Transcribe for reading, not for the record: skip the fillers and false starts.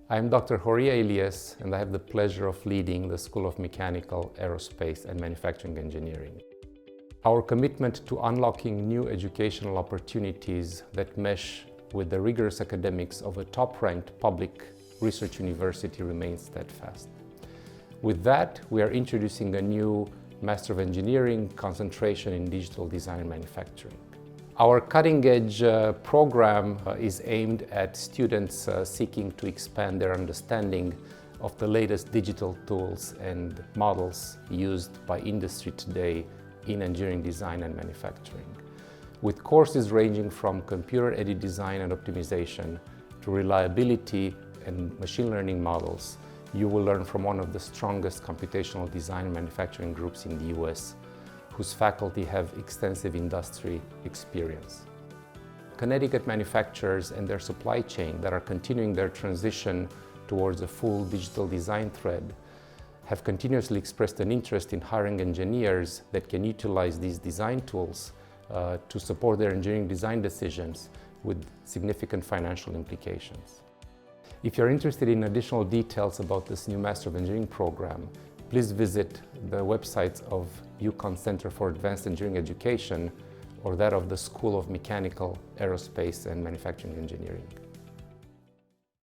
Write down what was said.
I'm Dr. Horia Elias, and I have the pleasure of leading the School of Mechanical, Aerospace and Manufacturing Engineering. Our commitment to unlocking new educational opportunities that mesh with the rigorous academics of a top-ranked public research university remains steadfast. With that, we are introducing a new Master of Engineering concentration in digital design and manufacturing. Our cutting-edge program is aimed at students seeking to expand their understanding of the latest digital tools and models used by industry today in engineering design and manufacturing. With courses ranging from computer-aided design and optimization to reliability and machine learning models, you will learn from one of the strongest computational design and manufacturing groups in the US, whose faculty have extensive industry experience. Connecticut manufacturers and their supply chain that are continuing their transition towards a full digital design thread have continuously expressed an interest in hiring engineers that can utilize these design tools to support their engineering design decisions with significant financial implications. If you're interested in additional details about this new Master of Engineering program, please visit the websites of UConn Center for Advanced Engineering Education or that of the School of Mechanical, Aerospace and Manufacturing Engineering.